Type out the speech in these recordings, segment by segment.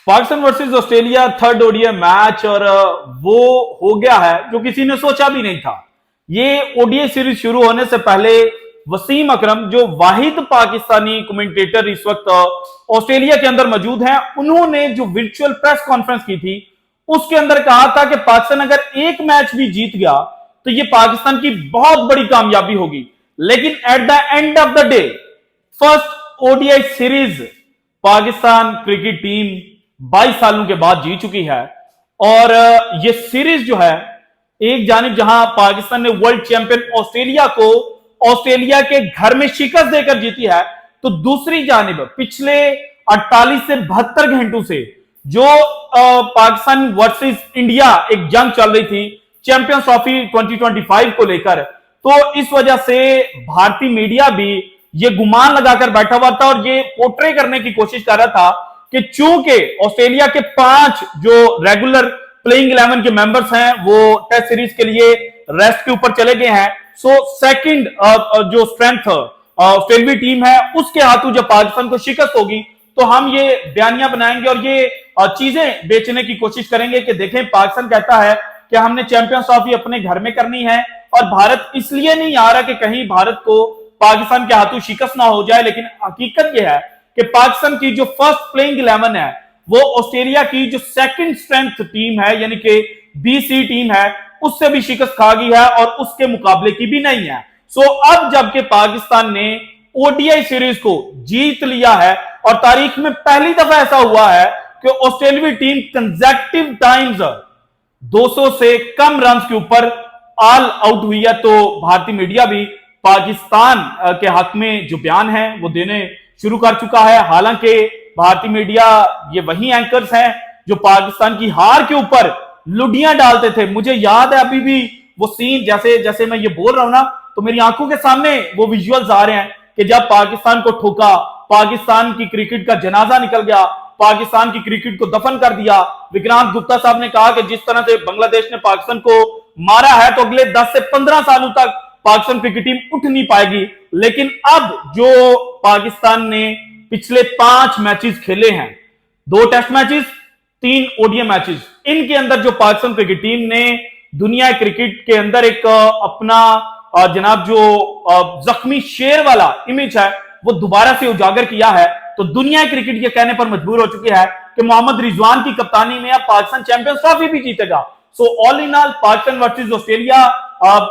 Pakistan versus Australia third ODI match और वो हो गया है जो किसी ने सोचा भी नहीं था। ये ओडीआई सीरीज शुरू होने से पहले वसीम अकरम जो वाहिद पाकिस्तानी कमेंटेटर इस वक्त ऑस्ट्रेलिया के अंदर मौजूद हैं, उन्होंने जो वर्चुअल प्रेस कॉन्फ्रेंस की थी उसके अंदर कहा था कि पाकिस्तान अगर एक मैच भी जीत गया तो ये पाकिस्तान की बहुत बड़ी कामयाबी होगी। लेकिन at the end of the day first ODI series Pakistan cricket team 22 सालों के बाद जीत चुकी है। और ये सीरीज जो है, एक जानिब जहां पाकिस्तान ने वर्ल्ड चैंपियन ऑस्ट्रेलिया को ऑस्ट्रेलिया के घर में शिकस्त देकर जीती है, तो दूसरी जानिब पिछले 48 से 72 घंटों से जो पाकिस्तान वर्सेस इंडिया एक जंग चल रही थी चैंपियंस ट्रॉफी 2025 को लेकर, तो इस वजह से भारतीय मीडिया भी ये गुमान लगाकर बैठा हुआ था और ये पोर्ट्रे करने की कोशिश कर रहा था कि चूंकि ऑस्ट्रेलिया के 5 जो रेगुलर प्लेइंग 11 के मेंबर्स हैं वो टेस्ट सीरीज के लिए रेस्ट के ऊपर चले गए हैं, सो सेकंड जो स्ट्रेंथ ऑस्ट्रेलियाई टीम है उसके हाथों जब पाकिस्तान को शिकस्त होगी तो हम ये बयानियां बनाएंगे और ये चीजें बेचने की कोशिश करेंगे कि देखें पाकिस्तान कहता है कि हमने चैंपियंस ट्रॉफी अपने घर में करनी है और भारत इसलिए नहीं आ रहा कि कहीं भारत को पाकिस्तान के हाथों शिकस्त ना हो जाए। लेकिन हकीकत यह है कि पाकिस्तान की जो फर्स्ट प्लेइंग 11 है वो ऑस्ट्रेलिया की जो सेकंड स्ट्रेंथ टीम है यानी कि बीसी टीम है उससे भी शिकस्त खा गई है और उसके मुकाबले की भी नहीं है। सो अब जबकि पाकिस्तान ने ओडीआई सीरीज को जीत लिया है और तारीख में पहली दफा ऐसा हुआ है कि ऑस्ट्रेलियाई टीम कंसेक्टिव टाइम्स 200 से कम रन के ऊपर ऑल आउट हुई है, तो भारतीय मीडिया भी पाकिस्तान के हक में जो बयान है वो देने शुरू कर चुका है। हालांकि भारतीय मीडिया ये वही एंकर्स हैं जो पाकिस्तान की हार के ऊपर लुडियां डालते थे। मुझे याद है अभी भी वो सीन, जैसे जैसे मैं ये बोल रहा हूं ना तो मेरी आंखों के सामने वो विजुअल्स आ रहे हैं कि जब पाकिस्तान को ठोका, पाकिस्तान की क्रिकेट का जनाजा निकल गया, पाकिस्तान की क्रिकेट को दफन कर दिया। विक्रांत गुप्ता साहब ने कहा कि जिस तरह से बांग्लादेश ने पाकिस्तान को मारा है तो अगले 10 से 15 सालों तक पाकिस्तान क्रिकेट टीम उठ नहीं पाएगी। लेकिन अब जो पाकिस्तान ने पिछले 5 मैचेस खेले हैं, 2 टेस्ट मैचेस, 3 ओडीआई मैचेस, इनके अंदर जो पाकिस्तान क्रिकेट टीम ने दुनिया क्रिकेट के अंदर एक अपना जनाब जो जख्मी शेर वाला इमेज है वो दोबारा से उजागर किया है, तो दुनिया क्रिकेट ये कहने पर मजबूर हो चुकी है कि मोहम्मद रिजवान की कप्तानी में अब पाकिस्तान चैंपियंस ट्रॉफी भी जीतेगा। So all in all Pakistan versus Australia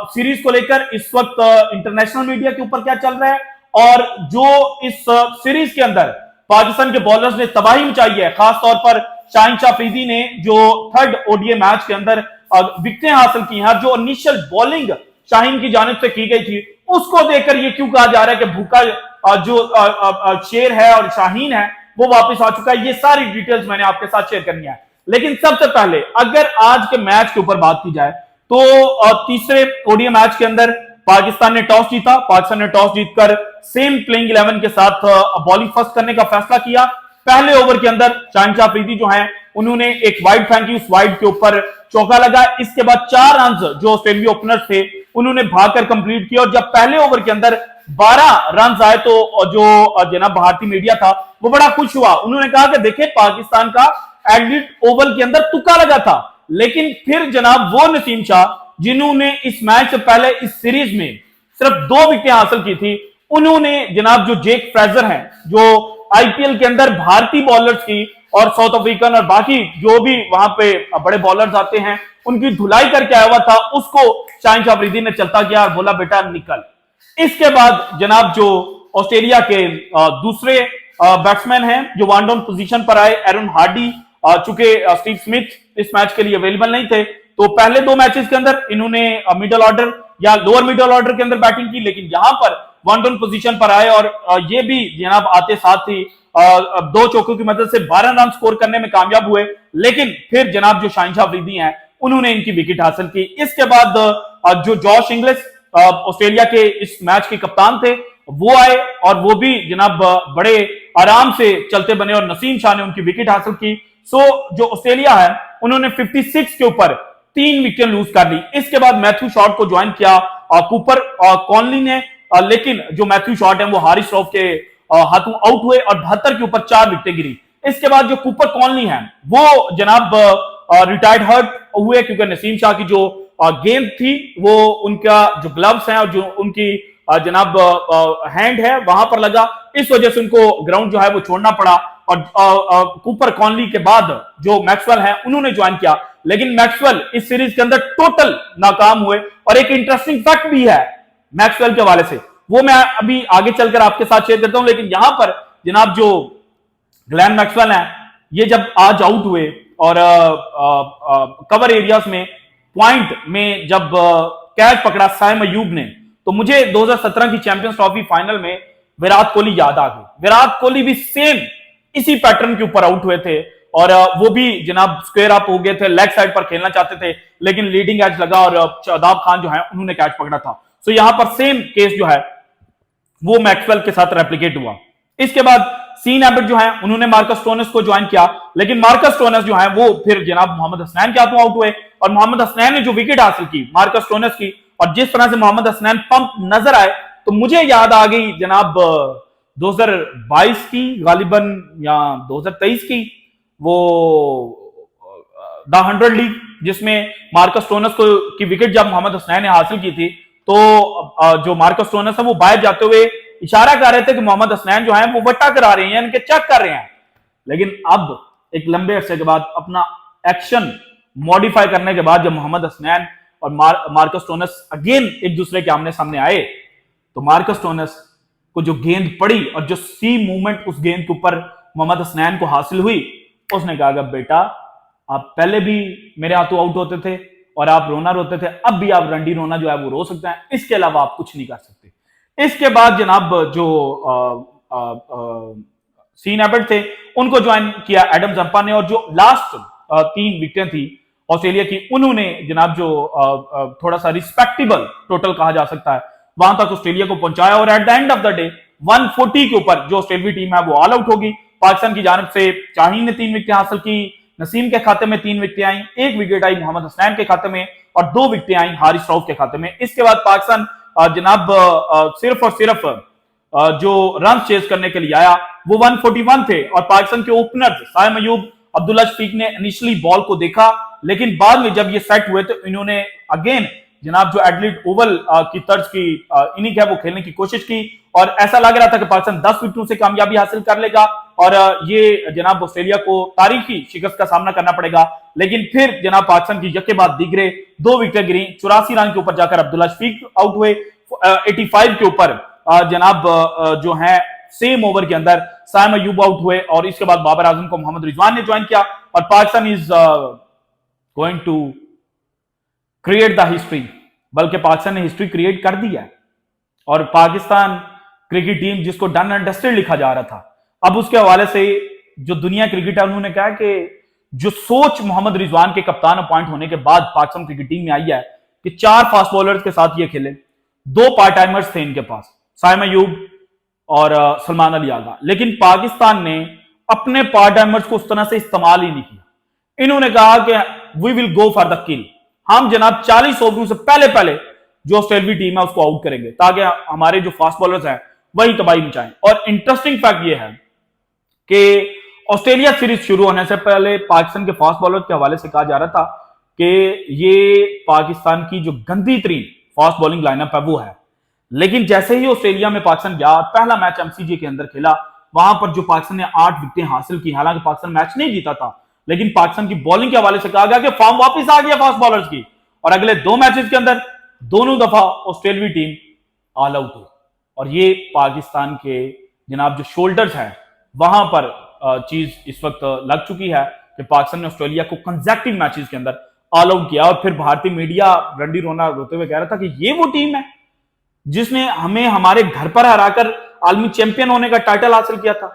series को लेकर इस वक्त इंटरनेशनल मीडिया के ऊपर क्या चल रहा है और जो इस सीरीज के अंदर पाकिस्तान के बॉलर्स ने तबाही मचाई है, खासतौर पर शाहीन शाह अफरीदी ने जो थर्ड ओडीआई मैच के अंदर विकेटें हासिल की हैं, जो इनिशियल बॉलिंग शाहीन की जानिब से की गई थी, उसको देखकर ये क्यों कहा जा रहा है कि भूखा जो शेर है और शाहीन है वो वापस आ चुका है। ये सारी डिटेल्स मैंने आपके साथ शेयर करनी है। लेकिन सबसे पहले अगर आज के मैच के ऊपर बात की जाए तो तीसरे ओडीआई मैच के अंदर पाकिस्तान ने टॉस जीता। पाकिस्तान ने टॉस जीतकर सेम प्लेइंग 11 के साथ बॉलिंग फर्स्ट करने का फैसला किया। पहले ओवर के अंदर शाहीन शाह अफरीदी जो हैं उन्होंने एक वाइड फेंकी, उस वाइड के ऊपर चौका लगा। इसके बाद 4 रन जो ऑस्ट्रेलियाई ओपनर्स थे उन्होंने भागकर कंप्लीट किया और जब पहले ओवर के अंदर 12 रन आए तो जो जनाब भारतीय मीडिया था वो बड़ा खुश हुआ। उन्होंने कहा कि देखिए पाकिस्तान का एग्जिट ओवर के अंदर तुक्का लगा था, लेकिन फिर जनाब वो नसीम शाह जिन्होंने इस मैच से पहले इस सीरीज में सिर्फ 2 विकेटें हासिल की थी, उन्होंने जनाब जो जेक फ्रेजर हैं जो आईपीएल के अंदर भारतीय बॉलर्स की और साउथ अफ्रीकन और बाकी जो भी वहां पे बड़े बॉलर्स आते हैं उनकी धुलाई करके आया हुआ था, उसको शाहीन शाह अफरीदी ने चलता किया और बोला बेटा निकल। इसके बाद जनाब जो ऑस्ट्रेलिया के दूसरे बैट्समैन हैं जो वन डाउन पोजीशन पर आए, एरन हार्डी, चूंकि स्टीव स्मिथ इस मैच के लिए अवेलेबल नहीं थे तो पहले 2 मैचेस के अंदर इन्होंने मिडिल ऑर्डर या लोअर मिडिल ऑर्डर के अंदर बैटिंग की, लेकिन यहां पर वन डाउन पोजीशन पर आए और ये भी जनाब आते साथ ही 2 चौकों की मदद से 12 रन स्कोर करने में कामयाब हुए। लेकिन फिर जनाब जो शाहीन शाह अफरीदी हैं उन्होंने इनकी विकेट हासिल की। इसके बाद जो जॉश इंग्लिश ऑस्ट्रेलिया के इस मैच के कप्तान थे वो आए और वो भी जनाब बड़े आराम से चलते बने और नसीम शाह ने उनकी विकेट हासिल की। सो जो ऑस्ट्रेलिया है उन्होंने 56 के ऊपर 3 विकेट लूज कर ली। इसके बाद मैथ्यू शॉट को ज्वाइन किया कूपर कॉनली ने, लेकिन जो मैथ्यू शॉट है वो हारिस रऊफ के हाथों आउट हुए और 72 के ऊपर 4 विकेटें गिरी। इसके बाद जो कूपर कॉनली है वो जनाब रिटायर्ड हर्ट हुए, क्योंकि नसीम शाह की जो गेंद थी वो उनका जो ग्लव्स हैं और जो उनकी जनाब हैंड है वहां पर लगा, इस वजह से उनको ग्राउंड जो है वो छोड़ना पड़ा। और कूपर कॉनली के बाद जो मैक्सवेल है उन्होंने ज्वाइन किया, लेकिन मैक्सवेल इस सीरीज के अंदर टोटल नाकाम हुए। और एक इंटरेस्टिंग फैक्ट भी है मैक्सवेल के हवाले से, वो मैं अभी आगे चलकर आपके साथ शेयर करता हूं, लेकिन यहां पर जनाब जो ग्लेन मैक्सवेल हैं ये जब आज आउट हुए और कवर एरियाज में पॉइंट में जब कैच पकड़ा साइम अयूब ने, तो मुझे 2017 की चैंपियंस ट्रॉफी फाइनल में विराट कोहली याद आ गई। विराट कोहली भी सेम इसी पैटर्न के ऊपर आउट हुए थे और वो भी जनाब स्क्वायर अप हो गए थे, लेग साइड पर खेलना चाहते थे, लेकिन लीडिंग एज लगा और शादाब खान जो है उन्होंने कैच पकड़ा था। सो यहां पर सेम केस जो है वो मैक्सवेल के साथ रेप्लिकेट हुआ। इसके बाद सीन एबट जो है उन्होंने मार्कस स्टोइनिस को ज्वाइन किया, लेकिन मार्कस स्टोइनिस जो है वो फिर जनाब मोहम्मद हसनैन के हाथों आउट हुए और मोहम्मद हसनैन ने जो विकेट हासिल की मार्कस स्टोइनिस की, और जिस तरह से मोहम्मद हसनैन पंप नजर आए, तो मुझे याद आ गई जनाब 2022 की गालिबन या 2023 की वो द 100 लीग, जिसमें मार्कस स्टोइनिस को की विकेट जब मोहम्मद हसनैन ने हासिल की थी, तो जो मार्कस स्टोइनिस है वो बाहर जाते हुए इशारा कर रहे थे कि मोहम्मद हसनैन जो है वो वट्टा करा रहे हैं, इनके चेक कर रहे हैं। लेकिन अब एक लंबे अरसे के बाद अपना एक्शन मॉडिफाई करने के बाद जब मोहम्मद हसनैन और मार्कस स्टोइनिस अगेन एक दूसरे के आमने सामने आए, तो मार्कस स्टोइनिस को जो गेंद पड़ी और जो सी मूवमेंट उस गेंद के ऊपर मोहम्मद हसनैन को हासिल हुई, उसने कहा बेटा आप पहले भी मेरे हाथों आउट होते थे और आप रोना रोते थे, अब भी आप रंडी रोना जो है वो रो सकते हैं, इसके अलावा आप कुछ नहीं कर सकते। इसके बाद जनाब जो सीन एबट थे उनको ज्वाइन किया एडम जंपा ने, और जो लास्ट 3 विकेटें थी ऑस्ट्रेलिया की, उन्होंने जनाब जो थोड़ा सा रिस्पेक्टेबल टोटल कहा जा सकता है वहां तक ऑस्ट्रेलिया को पहुंचाया। और at the end of the day 140 के ऊपर जो ऑस्ट्रेलियाई टीम है वो ऑल आउट होगी। पाकिस्तान की जानब से शाहीन ने 3 विकेटें हासिल की, नसीम के खाते में 3 विकेटें आई, 1 विकेट आई मोहम्मद हसनैन के खाते में और 2 विकेटें आई हारिस रऊफ के खाते में। इसके बाद पाकिस्तान जनाब सिर्फ और सिर्फ जो रन चेज करने के लिए आया वो 141 थे, और पाकिस्तान के ओपनर साइम अयूब, अब्दुल्ला शफीक ने इनिशियली बॉल को देखा, लेकिन बाद में जब ये सेट हुए तो इन्होंने अगेन जनाब जो एडलेड ओवल की तर्ज की इनिंग है वो खेलने की कोशिश की, और ऐसा लग रहा था कि पाकिस्तान 10 विकेटों से कामयाबी हासिल कर लेगा और ये जनाब ऑस्ट्रेलिया को तारीखी शिकस्त का सामना करना पड़ेगा। लेकिन फिर जनाब पाकिस्तान की यके बाद दिगरे 2 विकेट गिरी, 84 रन के ऊपर जाकर अब्दुल्ला शफीक आउट हुए, 85 के ऊपर जनाब जो है सेम ओवर के अंदर साइम अयूब आउट हुए, और इसके बाद बाबर आजम को मोहम्मद रिजवान ने ज्वाइन किया, और Pakistan is going to create the history, बल्कि पाकिस्तान ने हिस्ट्री क्रिएट कर दी है। और पाकिस्तान क्रिकेट टीम जिसको डन एंड डस्टेड लिखा जा रहा था, अब उसके हवाले से जो दुनिया क्रिकेट है उन्होंने कहा कि जो सोच मोहम्मद रिजवान के कप्तान अपॉइंट होने के बाद पाकिस्तान क्रिकेट टीम में आई है कि 4 फास्ट बॉलर्स के साथ ये खेले, 2 पार्ट टाइमर्स थे इनके पास, साइम अयूब और सलमान अली आगा, लेकिन पाकिस्तान ने अपने पार्ट टाइमर्स को उस तरह से इस्तेमाल ही नहीं किया। इन्होंने कहा कि we will go for the kill, हम जनाब 40 ओवरों से पहले जो ऑस्ट्रेलियाई टीम है उसको आउट करेंगे ताकि हमारे जो फास्ट बॉलर्स हैं वही तबाही मचाएं। और इंटरेस्टिंग फैक्ट ये है कि ऑस्ट्रेलिया सीरीज शुरू होने से पहले पाकिस्तान के फास्ट बॉलर के हवाले से कहा जा रहा था कि ये पाकिस्तान की जो गंदी तरीन फास्ट बॉलिंग लाइनअप है वो है, लेकिन जैसे ही ऑस्ट्रेलिया में पाकिस्तान गया, पहला मैच एमसीजी के अंदर खेला, वहां पर जो पाकिस्तान ने 8 विकेटें हासिल की, हालांकि पाकिस्तान मैच नहीं जीता था, लेकिन पाकिस्तान की बॉलिंग के हवाले से कहा गया कि फॉर्म वापस आ गया फास्ट बॉलर्स की, और अगले 2 मैचेस के अंदर दोनों दफा ऑस्ट्रेलियाई टीम ऑल आउट हुई। और ये पाकिस्तान के जनाब जो शोल्डर्स हैं वहां पर चीज इस वक्त लग चुकी है कि पाकिस्तान ने ऑस्ट्रेलिया को कंसेक्टिव मैचेस के अंदर ऑल आउट किया। और फिर भारतीय मीडिया रंडी रोना रोते हुए कह रहा था कि ये वो टीम है जिसने हमें हमारे घर पर हराकर आलमी चैंपियन होने का टाइटल हासिल किया था।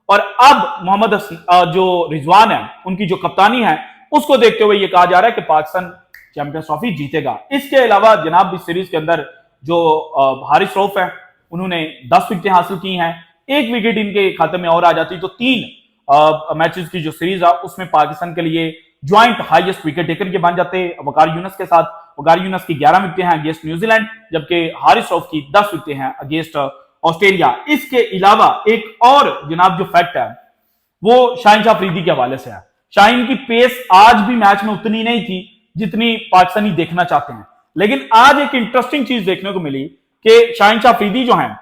और अब मोहम्मद जो रिजवान है उनकी जो कप्तानी है उसको देखते हुए ये कहा जा रहा है कि पाकिस्तान चैंपियंस ट्रॉफी जीतेगा। इसके अलावा जनाब इस सीरीज के अंदर जो हारिस रऊफ है उन्होंने 10 विकेटें हासिल की हैं, 1 विकेट इनके खाते में और आ जाती तो 3 मैचेस की जो सीरीज है उसमें पाकिस्तान के लिए ज्वाइंट हाईएस्ट विकेट टेकर के बन जाते वकार यूनस के साथ। वकार यूनस की 11 विकेटें हैं अगेंस्ट न्यूजीलैंड, जबकि हारिस रऊफ की 10 विकेटें हैं अगेंस्ट ऑस्ट्रेलिया। इसके अलावा एक और जनाब जो फैक्ट है वो शाहीन शाह अफरीदी के हवाले से है। शाहीन की पेस आज भी मैच में उतनी नहीं थी जितनी पाकिस्तानी देखना चाहते हैं, लेकिन आज एक इंटरेस्टिंग चीज देखने को मिली कि शाहीन शाह अफरीदी जो है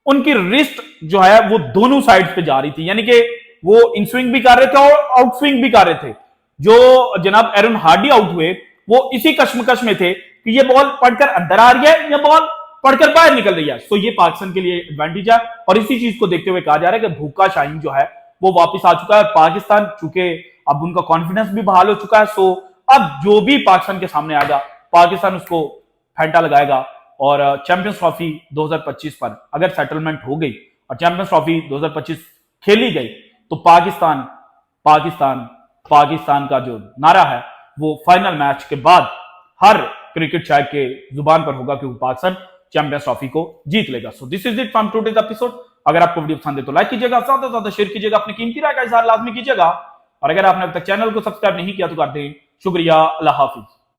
उनकी रिस्ट जो है वो दोनों साइड पे जा रही थी, यानी कि वो इन स्विंग भी कर रहे थे और आउट स्विंग भी कर रहे थे। जो जनाब एरन हार्डी आउट हुए वो इसी कश्मकश में थे कि ये बॉल पढ़कर अंदर आ रही है या बॉल पढ़कर बाहर निकल रही है। तो ये पाकिस्तान के लिए एडवांटेज है और इसी चीज को देखते हुए कहा जा रहा है कि भूखा शाहीन जो है वो वापस आ चुका है। पाकिस्तान चूंकि अब उनका कॉन्फिडेंस भी बहाल हो चुका है, सो अब जो भी पाकिस्तान के सामने आएगा पाकिस्तान उसको फेंटा लगाएगा और चैंपियंस ट्रॉफी 2025 पर अगर सेटलमेंट हो गई और चैंपियंस ट्रॉफी 2025 खेली गई तो पाकिस्तान पाकिस्तान पाकिस्तान का जो नारा है वो फाइनल मैच के बाद हर क्रिकेट शायक के जुबान पर होगा क्योंकि पाकिस्तान चैंपियंस ट्रॉफी को जीत लेगा। So this is it from today's episode. अगर आपको वीडियो पसंद है तो लाइक कीजिएगा, ज्यादा से ज्यादा शेयर कीजिएगा, अपनी कीमती राय का इजहार लाजमी कीजिएगा और अगर आपने अब तक चैनल को सब्सक्राइब नहीं किया तो कर दें। शुक्रिया, अल्लाह हाफिज।